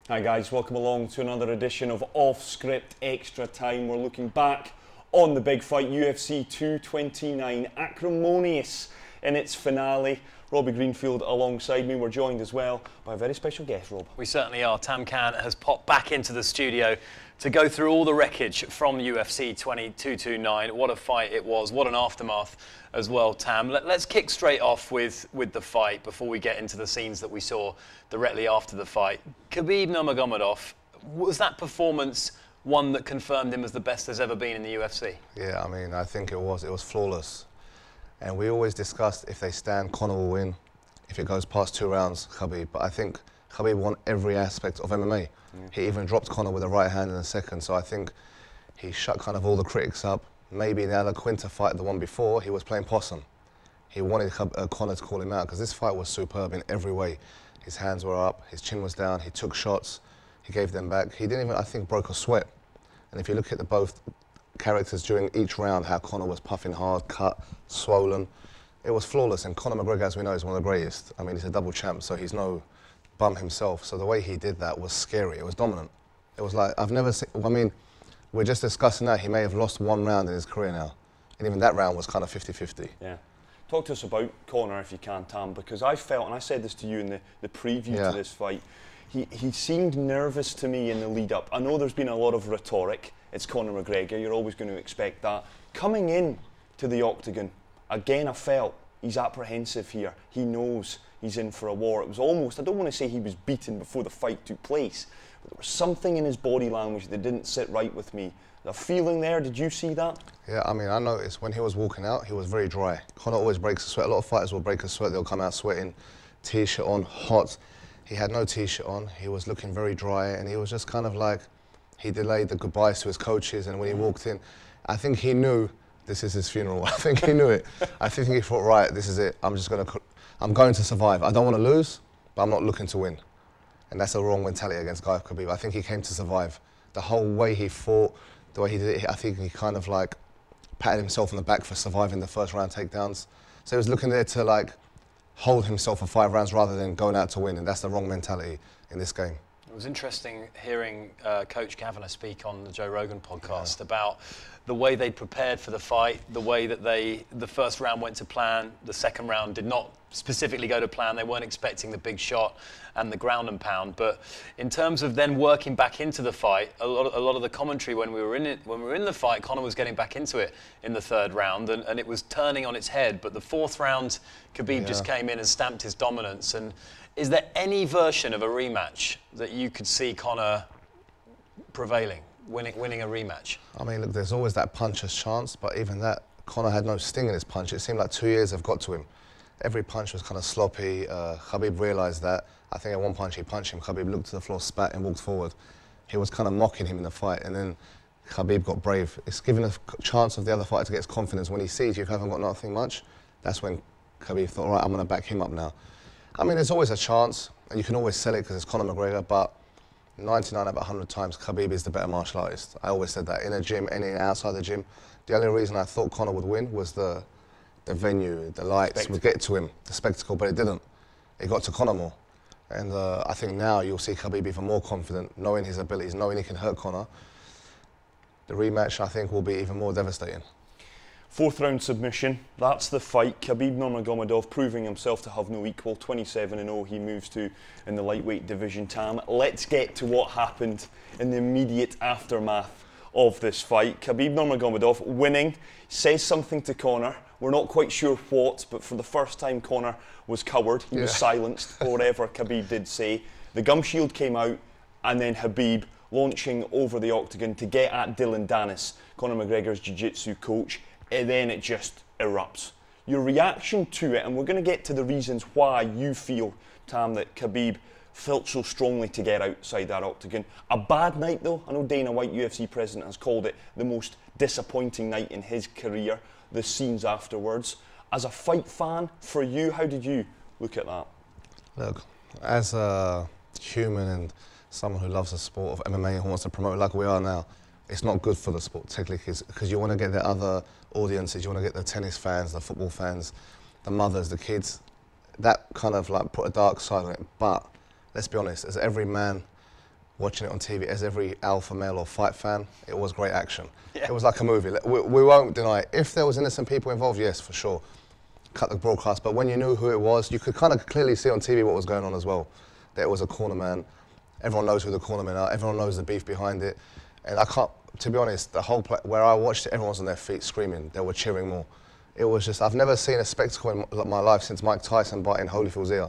Hi guys, welcome along to another edition of Off Script Extra Time. We're looking back on the big fight, UFC 229, acrimonious in its finale. Robbie Greenfield alongside me. We're joined as well by a very special guest, Rob. We certainly are. Tam Khan has popped back into the studio to go through all the wreckage from UFC 229. What a fight it was. What an aftermath as well, Tam. Let's kick straight off with the fight before we get into the scenes that we saw directly after the fight. Khabib Nurmagomedov, was that performance one that confirmed him as the best there's ever been in the UFC? Yeah, I mean, I think it was flawless. And we always discussed if they stand, Conor will win. If it goes past 2 rounds, Khabib. But I think Khabib won every aspect of MMA. Yeah. He even dropped Conor with a right hand in the second. So I think he shut kind of all the critics up. Maybe in the other Quinta fight, the one before, he was playing possum. He wanted Conor to call him out because this fight was superb in every way. His hands were up, his chin was down, he took shots, he gave them back. He didn't even, I think, broke a sweat. And if you look at the both characters during each round, how Conor was puffing hard, cut, swollen. It was flawless, and Conor McGregor, as we know, is one of the greatest. I mean, he's a double champ, so he's no bum himself. So the way he did that was scary. It was dominant. It was like, I've never seen, I mean, we're just discussing that. He may have lost 1 round in his career now. And even that round was kind of 50-50. Yeah. Talk to us about Conor, if you can, Tam, because I felt, and I said this to you in the preview to this fight, he seemed nervous to me in the lead-up. I know there's been a lot of rhetoric. It's Conor McGregor, you're always going to expect that. Coming in to the octagon, again I felt he's apprehensive here. He knows he's in for a war. It was almost, I don't want to say he was beaten before the fight took place, but there was something in his body language that didn't sit right with me. The feeling there, did you see that? Yeah, I mean, I noticed when he was walking out, he was very dry. Conor always breaks a sweat. A lot of fighters will break a sweat, they'll come out sweating, t-shirt on, hot. He had no t-shirt on, he was looking very dry, and he was just kind of like, he delayed the goodbyes to his coaches, and when he walked in, I think he knew this is his funeral. I think he knew it. I think he thought, right, this is it. I'm going to survive. I don't want to lose, but I'm not looking to win. And that's a wrong mentality against Guy Khabib. I think he came to survive. The whole way he fought, the way he did it, I think he kind of like patted himself on the back for surviving the first round takedowns. So he was looking there to like hold himself for 5 rounds rather than going out to win, and that's the wrong mentality in this game. It was interesting hearing Coach Kavanagh speak on the Joe Rogan podcast about the way they prepared for the fight, the way that the first round went to plan, the second round did not specifically go to plan. They weren't expecting the big shot and the ground and pound. But in terms of then working back into the fight, a lot of the commentary when we were in the fight, Conor was getting back into it in the 3rd round, and it was turning on its head. But the 4th round, Khabib just came in and stamped his dominance. And is there any version of a rematch that you could see Conor prevailing, winning a rematch? I mean, look, there's always that puncher's chance, but even that, Conor had no sting in his punch. It seemed like 2 years have got to him. Every punch was kind of sloppy. Khabib realised that. I think at one punch he punched him. Khabib looked to the floor, spat, and walked forward. He was kind of mocking him in the fight, and then Khabib got brave. It's given a chance of the other fighter to get his confidence. When he sees you haven't got nothing much, that's when Khabib thought, all right, I'm going to back him up now. I mean, there's always a chance, and you can always sell it because it's Conor McGregor, but 99 out of 100 times, Khabib is the better martial artist. I always said that, in a gym, any outside the gym. The only reason I thought Conor would win was the venue, the lights would get to him, the spectacle, but it didn't. It got to Conor more. And I think now you'll see Khabib even more confident, knowing his abilities, knowing he can hurt Conor. The rematch, I think, will be even more devastating. 4th round submission, that's the fight. Khabib Nurmagomedov proving himself to have no equal, 27-0 he moves to in the lightweight division. Tam, let's get to what happened in the immediate aftermath of this fight. Khabib Nurmagomedov winning, says something to Conor. We're not quite sure what, but for the first time Conor was cowered. He was silenced for whatever Khabib did say. The gum shield came out, and then Khabib launching over the octagon to get at Dylan Dennis, Conor McGregor's jiu-jitsu coach. And then it just erupts. Your reaction to it, and we're going to get to the reasons why you feel, Tam, that Khabib felt so strongly to get outside that octagon. A bad night though. I know Dana White, UFC president, has called it the most disappointing night in his career, the scenes afterwards. As a fight fan, for you, how did you look at that? Look, as a human and someone who loves the sport of MMA and who wants to promote it like we are now, it's not good for the sport, technically, because you want to get the other audiences, you want to get the tennis fans, the football fans, the mothers, the kids. That kind of like put a dark side on it. But let's be honest, as every man watching it on TV, as every alpha male or fight fan, it was great action. Yeah. It was like a movie. We won't deny it. If there was innocent people involved, yes, for sure. Cut the broadcast, but when you knew who it was, you could kind of clearly see on TV what was going on as well. That it was a corner man. Everyone knows who the cornermen are. Everyone knows the beef behind it. And I can't, to be honest, the whole where I watched it, everyone was on their feet screaming. They were cheering more. It was just, I've never seen a spectacle in my life since Mike Tyson biting Holyfield's ear.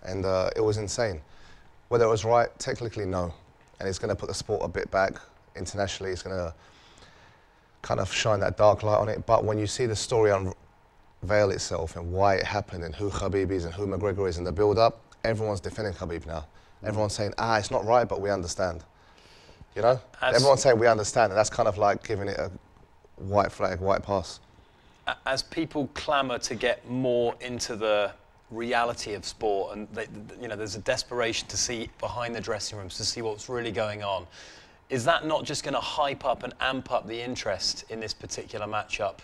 And it was insane. Whether it was right, technically no. And it's going to put the sport a bit back internationally. It's going to kind of shine that dark light on it. But when you see the story unveil itself and why it happened and who Khabib is and who McGregor is in the build-up, everyone's defending Khabib now. Everyone's saying, it's not right, but we understand. You know? Everyone's saying we understand, and that's kind of like giving it a white flag, white pass. As people clamour to get more into the reality of sport, and you know, there's a desperation to see behind the dressing rooms, to see what's really going on, is that not just going to hype up and amp up the interest in this particular matchup?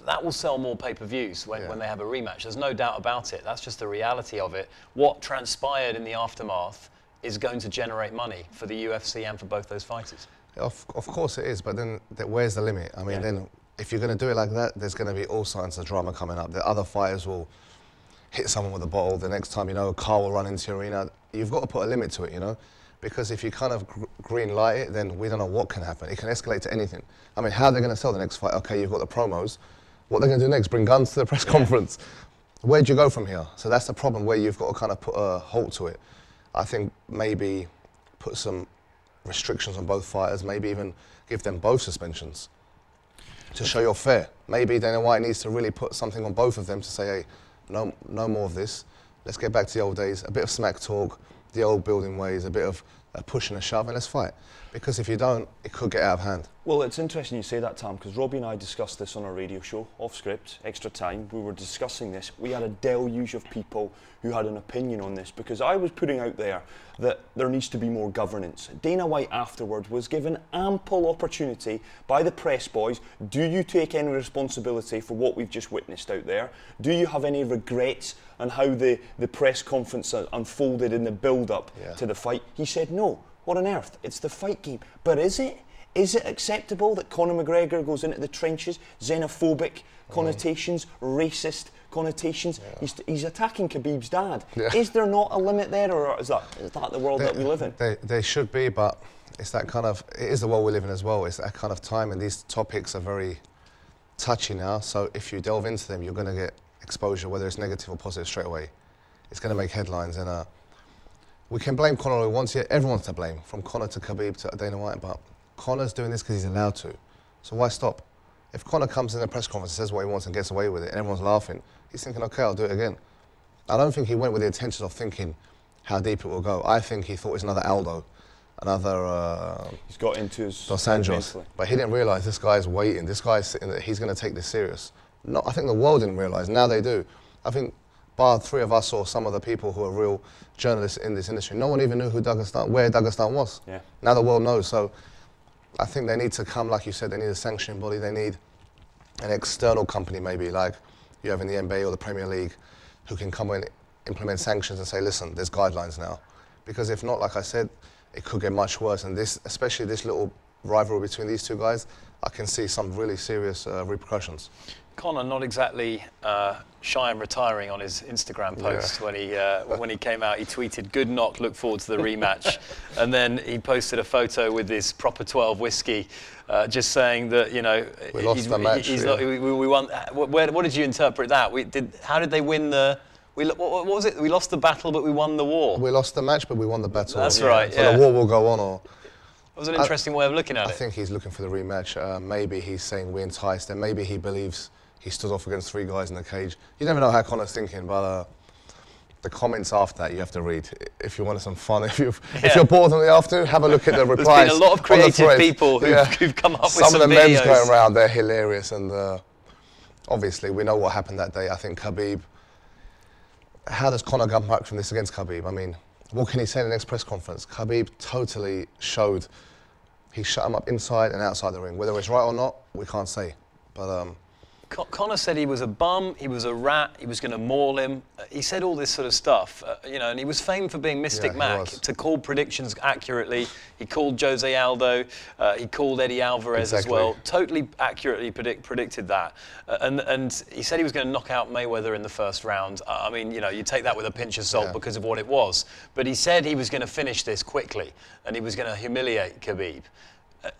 That will sell more pay-per-views when they have a rematch. There's no doubt about it. That's just the reality of it. What transpired in the aftermath is going to generate money for the UFC and for both those fighters. Of course it is, but then where's the limit? I mean, then if you're going to do it like that, there's going to be all kinds of drama coming up. The other fighters will hit someone with a bottle. The next time, you know, a car will run into your arena. You've got to put a limit to it, you know? Because if you kind of green light it, then we don't know what can happen. It can escalate to anything. I mean, how are they going to sell the next fight? Okay, you've got the promos. What are they going to do next? Bring guns to the press conference? Where do you go from here? So that's the problem, where you've got to kind of put a halt to it. I think maybe put some restrictions on both fighters, maybe even give them both suspensions to show you're fair. Maybe Dana White needs to really put something on both of them to say, hey, no more of this. Let's get back to the old days, a bit of smack talk, the old building ways, a bit of a push and a shove, and let's fight. Because if you don't, it could get out of hand. Well, it's interesting you say that, Tam, because Robbie and I discussed this on our radio show, off script, extra time. We were discussing this. We had a deluge of people who had an opinion on this, because I was putting out there that there needs to be more governance. Dana White afterwards was given ample opportunity by the press boys. Do you take any responsibility for what we've just witnessed out there? Do you have any regrets on how the press conference unfolded in the build-up to the fight? He said no. What on earth? It's the fight game. But is it? Is it acceptable that Conor McGregor goes into the trenches, xenophobic connotations, racist connotations? He's attacking Khabib's dad. Is there not a limit there, or is that the world that we live in? They should be, but it's that kind of, it is the world we live in as well. It's that kind of time, and these topics are very touchy now. So if you delve into them, you're going to get exposure, whether it's negative or positive, straight away. It's going to make headlines, and we can blame Conor all we want. Everyone's to blame, from Conor to Khabib to Dana White, but Conor's doing this because he's allowed to. So why stop? If Conor comes in a press conference and says what he wants and gets away with it, and everyone's laughing, he's thinking, okay, I'll do it again. I don't think he went with the intention of thinking how deep it will go. I think he thought it's another Aldo, another he's got into his Dos Anjos, but he didn't realise this guy's waiting. This guy's sitting there, he's going to take this serious. No, I think the world didn't realise. Now they do. I think bar three of us or some of the people who are real journalists in this industry, no one even knew where Dagestan was. Now the world knows. So I think they need to come, like you said, they need a sanctioning body. They need an external company, maybe like you have in the NBA or the Premier League, who can come in, implement sanctions and say, listen, there's guidelines now. Because if not, like I said, it could get much worse. And this, especially this little rivalry between these two guys, I can see some really serious repercussions. Conor not exactly shy and retiring on his Instagram post when he came out. He tweeted, "Good knock, look forward to the rematch," and then he posted a photo with his proper 12 whiskey, just saying that, you know, we lost the match. We won. What did you interpret that? How did they win the? What was it? We lost the battle, but we won the war. We lost the match, but we won the battle. That's right. So the war will go on, or. It was an interesting way of looking at it. I think he's looking for the rematch. Maybe he's saying we enticed them. Maybe he believes he stood off against 3 guys in the cage. You never know how Conor's thinking, but the comments after that you have to read. If you wanted some fun, if you're bored on the afternoon, have a look at the replies. There's been a lot of creative people who've come up with some videos. Some of the memes going around, they're hilarious, and obviously we know what happened that day. I think Khabib, how does Conor come back from this against Khabib? I mean, what can he say in the next press conference? Khabib totally showed he shut him up inside and outside the ring. Whether it's right or not, we can't say. But Conor said he was a bum, he was a rat, he was going to maul him. He said all this sort of stuff, you know, and he was famed for being Mystic Mac, to call predictions accurately. He called Jose Aldo, he called Eddie Alvarez as well. Totally accurately predicted that. And he said he was going to knock out Mayweather in the first round. I mean, you know, you take that with a pinch of salt because of what it was. But he said he was going to finish this quickly, and he was going to humiliate Khabib.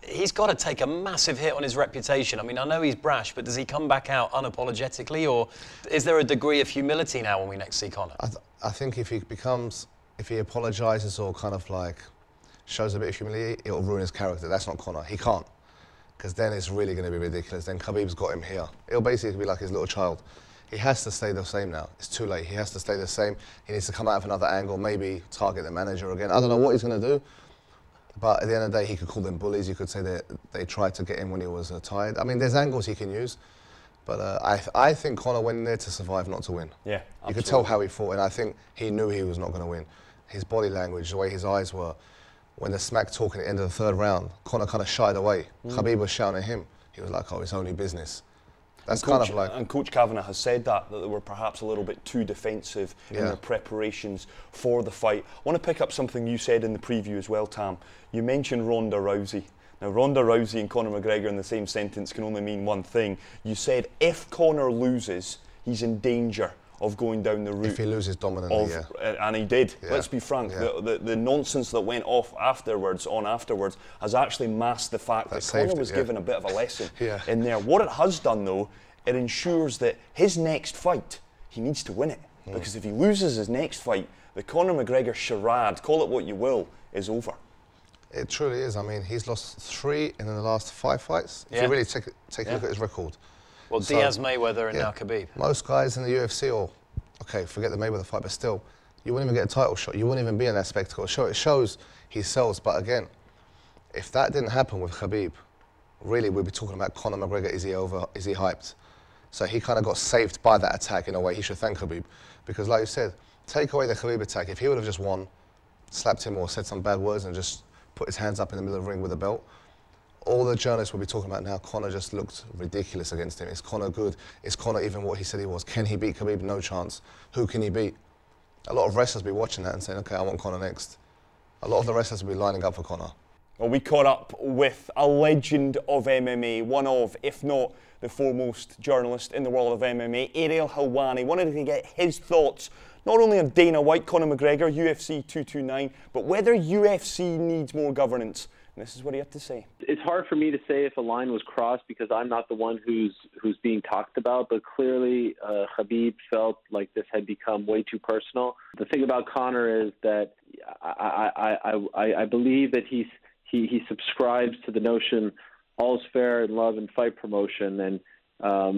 He's got to take a massive hit on his reputation. I mean, I know he's brash, but does he come back out unapologetically, or is there a degree of humility now when we next see Conor? I think if he apologises or kind of like shows a bit of humility, it'll ruin his character. That's not Conor. He can't, because then it's really going to be ridiculous. Then Khabib's got him here. It'll basically be like his little child. He has to stay the same now. It's too late. He has to stay the same. He needs to come out of another angle, maybe target the manager again. I don't know what he's going to do. But at the end of the day, he could call them bullies. You could say that they tried to get him when he was tired. I mean, there's angles he can use. But I think Conor went in there to survive, not to win. Yeah, absolutely. You could tell how he fought, and I think he knew he was not going to win. His body language, the way his eyes were, when the smack talk at the end of the third round, Conor kind of shied away. Khabib was shouting at him. He was like, oh, it's only business. That's kind of like... And Coach Kavanagh has said that they were perhaps a little bit too defensive in their preparations for the fight. I want to pick up something you said in the preview as well, Tam. You mentioned Ronda Rousey. Now, Ronda Rousey and Conor McGregor in the same sentence can only mean one thing. You said if Conor loses, he's in danger of going down the route. If he loses dominantly, and he did. Let's be frank. The nonsense that went off afterwards has actually masked the fact that Conor was given a bit of a lesson in there. What it has done, though, it ensures that his next fight, he needs to win it. Because if he loses his next fight, the Conor McGregor charade, call it what you will, is over. It truly is. I mean, he's lost 3 in the last 5 fights. If you really take a look at his record. Well, so, Diaz, Mayweather, and now Khabib. Most guys in the UFC, or, okay, forget the Mayweather fight, but still, you wouldn't even get a title shot. You wouldn't even be in that spectacle show. It shows he sells, but again, if that didn't happen with Khabib, really we'd be talking about Conor McGregor, is he over, is he hyped? So he kind of got saved by that attack in a way. He should thank Khabib. Because like you said, take away the Khabib attack. If he would have just won, slapped him or said some bad words and just put his hands up in the middle of the ring with a belt, all the journalists will be talking about now, Conor just looked ridiculous against him. Is Conor good? Is Conor even what he said he was? Can he beat Khabib? No chance. Who can he beat? A lot of wrestlers will be watching that and saying, okay, I want Conor next. A lot of the wrestlers will be lining up for Conor. Well, we caught up with a legend of MMA, one of, if not the foremost journalist in the world of MMA, Ariel Helwani. Wanted to get his thoughts not only on Dana White, Conor McGregor, UFC 229, but whether UFC needs more governance. And this is what he had to say. It's hard for me to say if a line was crossed because I'm not the one who's being talked about, but clearly Khabib felt like this had become way too personal. The thing about Conor is that I believe that he subscribes to the notion all's fair in love and fight promotion, and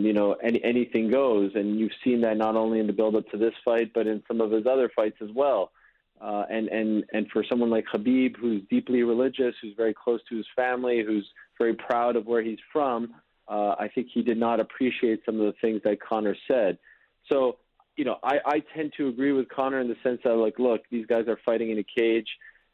you know, anything goes. And you've seen that not only in the build-up to this fight, but in some of his other fights as well. And for someone like Khabib, who's deeply religious, who's very close to his family, who's very proud of where he's from, I think he did not appreciate some of the things that Conor said. So, you know, I tend to agree with Conor in the sense that, like, look, these guys are fighting in a cage.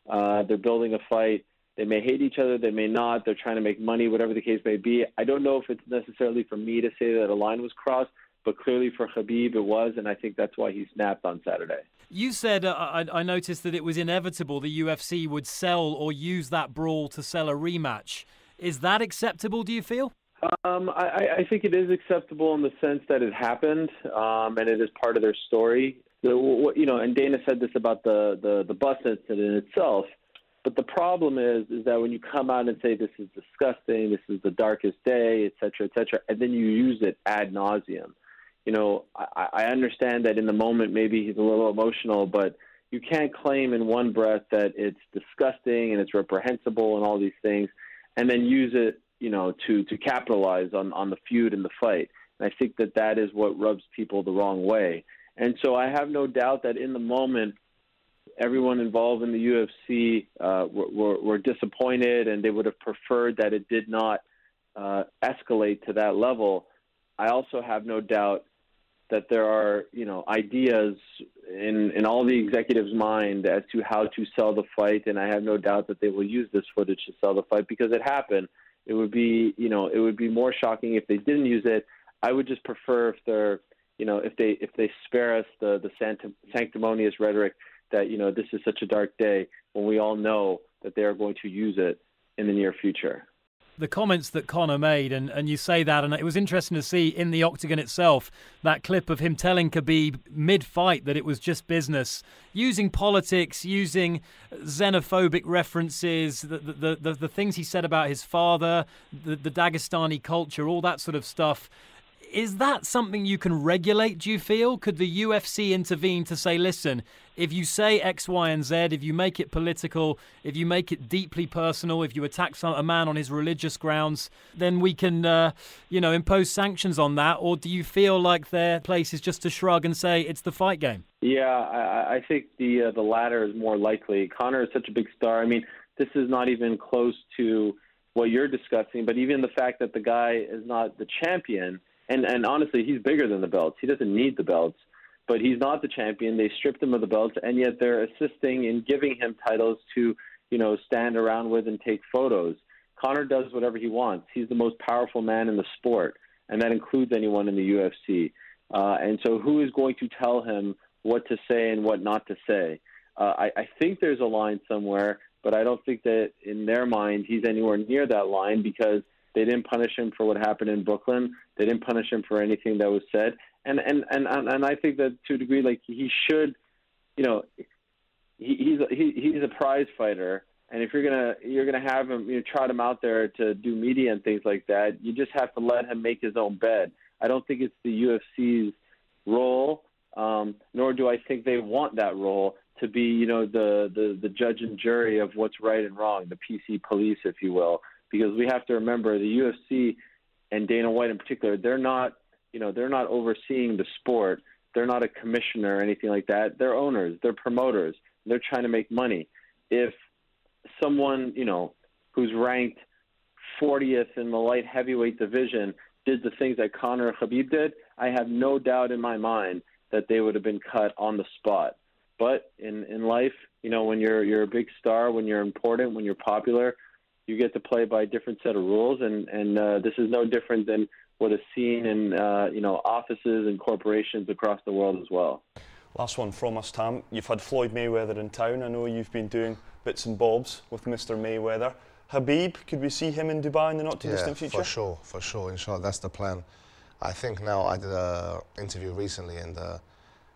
They're building a fight. They may hate each other. They may not. They're trying to make money, whatever the case may be. I don't know if it's necessarily for me to say that a line was crossed, but clearly for Khabib it was, and I think that's why he snapped on Saturday. You said, I noticed that it was inevitable the UFC would sell or use that brawl to sell a rematch. Is that acceptable, do you feel? I think it is acceptable in the sense that it happened, and it is part of their story. You know, and Dana said this about the bus incident itself. But the problem is that when you come out and say this is disgusting, this is the darkest day, et cetera, and then you use it ad nauseum. You know, I understand that in the moment maybe he's a little emotional, but you can't claim in one breath that it's disgusting and it's reprehensible and all these things, and then use it, you know, to capitalize on the feud and the fight. And I think that is what rubs people the wrong way. And so I have no doubt that in the moment, everyone involved in the UFC were disappointed, and they would have preferred that it did not escalate to that level. I also have no doubt that there are, you know, ideas in all the executives' mind as to how to sell the fight, and I have no doubt that they will use this footage to sell the fight because it happened. It would be, you know, it would be more shocking if they didn't use it. I would just prefer if they're, if they spare us the sanctimonious rhetoric that, this is such a dark day, when we all know that they are going to use it in the near future. The comments that Conor made, and you say that, and it was interesting to see in the octagon itself, that clip of him telling Khabib mid-fight that it was just business, using politics, using xenophobic references, the things he said about his father, the Dagestani culture, all that sort of stuff. Is that something you can regulate, do you feel? Could the UFC intervene to say, listen, if you say X, Y, and Z, if you make it political, if you make it deeply personal, if you attack a man on his religious grounds, then we can, impose sanctions on that? Or do you feel like their place is just to shrug and say it's the fight game? Yeah, I think the latter is more likely. Conor is such a big star. I mean, this is not even close to what you're discussing, but even the fact that the guy is not the champion, and honestly, he's bigger than the belts. He doesn't need the belts, but he's not the champion. They stripped him of the belts, and yet they're assisting in giving him titles to, stand around with and take photos. Conor does whatever he wants. He's the most powerful man in the sport, and that includes anyone in the UFC. And so who is going to tell him what to say and what not to say? I think there's a line somewhere, but I don't think that in their mind he's anywhere near that line, because they didn't punish him for what happened in Brooklyn. They didn't punish him for anything that was said. And I think that to a degree, like, he should, he's a prize fighter. And if you're gonna have him, trot him out there to do media and things like that, you just have to let him make his own bed. I don't think it's the UFC's role, nor do I think they want that role to be, the judge and jury of what's right and wrong, the PC police, if you will. Because we have to remember, the UFC and Dana White in particular, they're not overseeing the sport. They're not a commissioner or anything like that. They're owners. They're promoters. They're trying to make money. If someone, who's ranked 40th in the light heavyweight division did the things that Conor and Khabib did, I have no doubt in my mind that they would have been cut on the spot. But in life, when you're a big star, when you're important, when you're popular, you get to play by a different set of rules, and this is no different than what is seen in offices and corporations across the world as well. Last one from us, Tam. You've had Floyd Mayweather in town. I know you've been doing bits and bobs with Mr. Mayweather. Khabib, could we see him in Dubai in the not-too-distant future? For sure, inshallah, that's the plan. I think now, I did an interview recently, and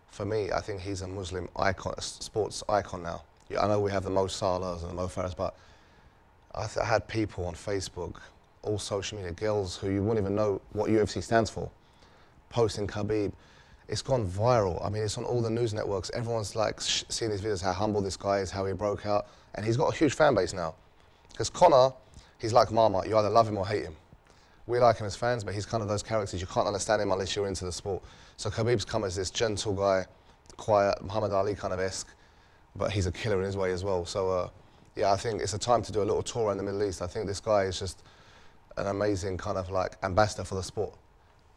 for me, I think he's a Muslim icon, a sports icon now. Yeah, I know we have the Mo Salahs and the Mo Farahs, but I had people on Facebook, all social media, girls who you wouldn't even know what UFC stands for, posting Khabib. It's gone viral. I mean, it's on all the news networks. Everyone's like seeing these videos, how humble this guy is, how he broke out. And he's got a huge fan base now. Because Conor, he's like Marmite. You either love him or hate him. We like him as fans, but he's kind of those characters. You can't understand him unless you're into the sport. So Khabib's come as this gentle guy, quiet, Muhammad Ali kind of esque, but he's a killer in his way as well. So, yeah, I think it's a time to do a little tour in the Middle East. I think this guy is just an amazing kind of like ambassador for the sport.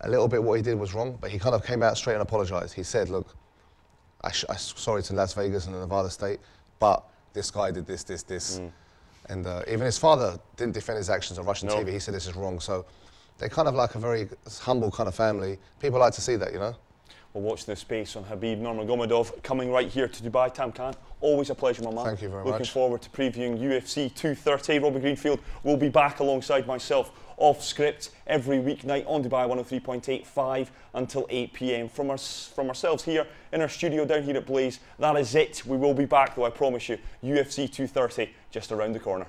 A little bit what he did was wrong, but he kind of came out straight and apologized. He said, look, I'm sorry to Las Vegas and the Nevada State, but this guy did this. And even his father didn't defend his actions on Russian TV. He said this is wrong. So they're kind of like a very humble kind of family. People like to see that, We'll watch this space on Khabib Nurmagomedov coming right here to Dubai. Tam Khan, always a pleasure, my man. Thank you very much. Looking forward to previewing UFC 230. Robbie Greenfield will be back alongside myself off script every weeknight on Dubai 103.85 until 8 p.m. From ourselves here in our studio down here at Blaze. That is it. We will be back, though, I promise you. UFC 230 just around the corner.